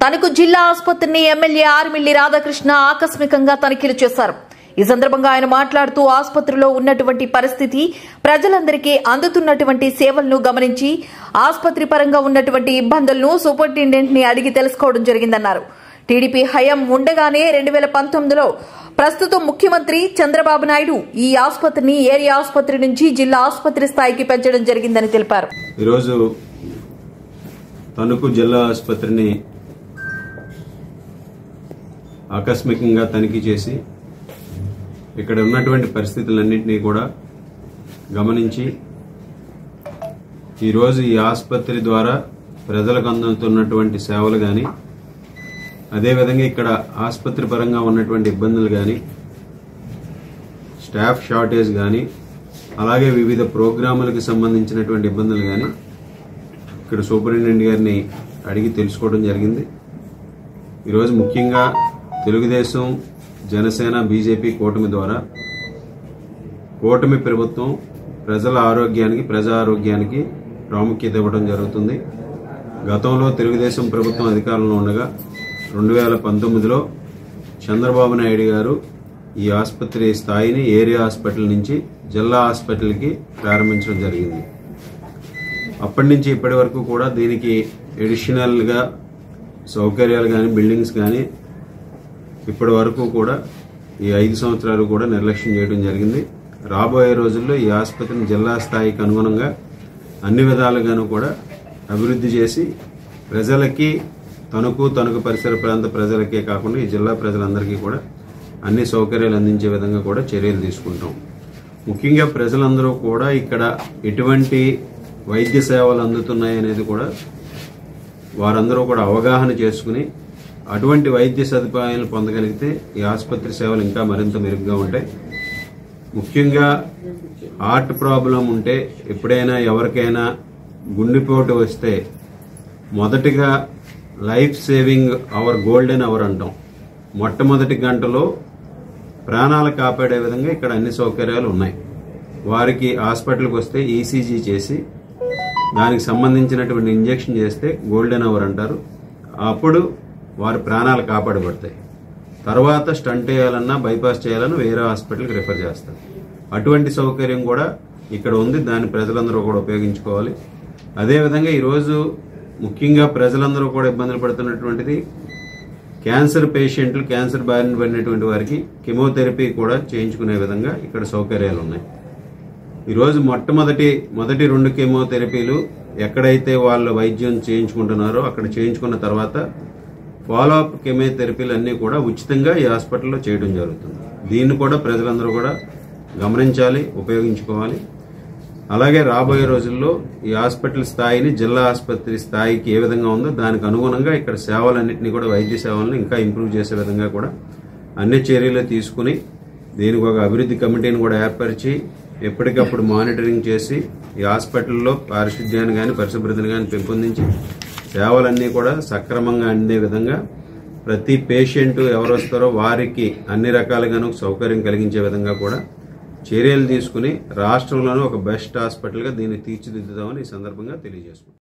తణుకు జిల్లా ఆసుపత్రిని ఎమ్మెల్యే ఆర్మిల్లి రాధాకృష్ణ ఆకస్మికంగా తనిఖీలు చేశారు. ఈ సందర్భంగా ఆయన మాట్లాడుతూ ఆసుపత్రిలో ఉన్నటువంటి పరిస్థితి, ప్రజలందరికీ అందుతున్నటువంటి సేవలను గమనించి ఆసుపత్రి పరంగా ఉన్నటువంటి ఇబ్బందులను సూపరింటెండెంట్ ని అడిగి తెలుసుకోవడం జరిగిందన్నారు. టీడీపీ హయాం ఉండగానే 2019లో ప్రస్తుత ముఖ్యమంత్రి చంద్రబాబు నాయుడు ఈ ఆసుపత్రిని ఏరియా ఆసుపత్రి నుంచి జిల్లా ఆసుపత్రి స్థాయికి పెంచడం జరిగిందని తెలిపారు. ఈరోజు తణుకు జిల్లా ఆసుపత్రిని ఆకస్మికంగా తనిఖీ చేసి ఇక్కడ ఉన్నటువంటి పరిస్థితులన్నింటినీ కూడా గమనించి ఈరోజు ఈ ఆసుపత్రి ద్వారా ప్రజలకు అందుతున్నటువంటి సేవలు కానీ, అదేవిధంగా ఇక్కడ ఆసుపత్రి పరంగా ఉన్నటువంటి ఇబ్బందులు కానీ, స్టాఫ్ షార్టేజ్ కానీ, అలాగే వివిధ ప్రోగ్రాములకు సంబంధించినటువంటి ఇబ్బందులు కానీ ఇక్కడ సూపరింటెండెంట్ గారిని అడిగి తెలుసుకోవడం జరిగింది. ఈరోజు ముఖ్యంగా తెలుగుదేశం, జనసేన, బీజేపీ కూటమి ద్వారా కూటమి ప్రభుత్వం ప్రజల ఆరోగ్యానికి, ప్రజా ఆరోగ్యానికి ప్రాముఖ్యత ఇవ్వడం జరుగుతుంది. గతంలో తెలుగుదేశం ప్రభుత్వం అధికారంలో ఉండగా 2019లో చంద్రబాబు నాయుడు గారు ఈ ఆసుపత్రి స్థాయిని ఏరియా హాస్పిటల్ నుంచి జిల్లా హాస్పిటల్కి ప్రారంభించడం జరిగింది. అప్పటి నుంచి ఇప్పటి వరకు కూడా దీనికి అడిషనల్గా సౌకర్యాలు కానీ, బిల్డింగ్స్ కానీ ఇప్పటి వరకు కూడా ఈ 5 సంవత్సరాలు కూడా నిర్లక్ష్యం చేయడం జరిగింది. రాబోయే రోజుల్లో ఈ ఆసుపత్రిని జిల్లా స్థాయికి అనుగుణంగా అన్ని విధాలుగాను కూడా అభివృద్ధి చేసి ప్రజలకి, తణుకు పరిసర ప్రాంత ప్రజలకే కాకుండా ఈ జిల్లా ప్రజలందరికీ కూడా అన్ని సౌకర్యాలు అందించే విధంగా కూడా చర్యలు తీసుకుంటాం. ముఖ్యంగా ప్రజలందరూ కూడా ఇక్కడ ఎటువంటి వైద్య సేవలు అందుతున్నాయి అనేది కూడా వారందరూ కూడా అవగాహన చేసుకుని అటువంటి వైద్య సదుపాయాలను పొందగలిగితే ఈ ఆసుపత్రి సేవలు ఇంకా మరింత మెరుగ్గా ఉంటాయి. ముఖ్యంగా హార్ట్ ప్రాబ్లం ఉంటే, ఎప్పుడైనా ఎవరికైనా గుండెపోటు వస్తే మొదటిగా life saving hour, golden hour అంటాం. మొట్టమొదటి గంటలో ప్రాణాలు కాపాడే విధంగా ఇక్కడ అన్ని సౌకర్యాలు ఉన్నాయి. వారికి హాస్పిటల్కి వస్తే ఈసీజీ చేసి దానికి సంబంధించినటువంటి ఇంజెక్షన్ చేస్తే గోల్డెన్ అవర్ అంటారు. అప్పుడు వారి ప్రాణాలు కాపాడబడతాయి. తర్వాత స్టంట్ చేయాలన్నా, బైపాస్ చేయాలన్నా వేరే హాస్పిటల్కి రిఫర్ చేస్తారు. అటువంటి సౌకర్యం కూడా ఇక్కడ ఉంది. దాన్ని ప్రజలందరూ కూడా ఉపయోగించుకోవాలి. అదేవిధంగా ఈరోజు ముఖ్యంగా ప్రజలందరూ కూడా ఇబ్బందులు పడుతున్నటువంటిది క్యాన్సర్ పేషెంట్లు, క్యాన్సర్ బారిన పడినటువంటి వారికి కెమోథెరపీ కూడా చేయించుకునే విధంగా ఇక్కడ సౌకర్యాలు ఉన్నాయి. ఈరోజు మొదటి 2 కెమోథెరపీలు ఎక్కడైతే వాళ్ళు వైద్యం చేయించుకుంటున్నారో అక్కడ చేయించుకున్న తర్వాత ఫాలోఅప్ కెమోథెరపీలు అన్నీ కూడా ఉచితంగా ఈ హాస్పిటల్లో చేయడం జరుగుతుంది. దీన్ని కూడా ప్రజలందరూ కూడా గమనించాలి, ఉపయోగించుకోవాలి. అలాగే రాబోయే రోజుల్లో ఈ హాస్పిటల్ స్థాయిని జిల్లా ఆసుపత్రి స్థాయికి ఏ విధంగా ఉందో దానికి అనుగుణంగా ఇక్కడ సేవలన్నింటినీ కూడా, వైద్య సేవలను ఇంకా ఇంప్రూవ్ చేసే విధంగా కూడా అన్ని చర్యలు తీసుకుని దీనికి ఒక అభివృద్ధి కమిటీని కూడా ఏర్పరిచి ఎప్పటికప్పుడు మానిటరింగ్ చేసి ఈ హాస్పిటల్లో పారిశుద్ధ్యాన్ని కానీ, పరిశుభ్రతను కానీ పెంపొందించి సేవలన్నీ కూడా సక్రమంగా అందే విధంగా ప్రతి పేషెంట్ ఎవరు వస్తారో వారికి అన్ని రకాలుగాను సౌకర్యం కలిగించే విధంగా కూడా చర్యలు తీసుకుని రాష్ట్రంలోనూ ఒక బెస్ట్ హాస్పిటల్గా దీన్ని తీర్చిదిద్దుదామని ఈ సందర్భంగా తెలియజేసుకుంటాం.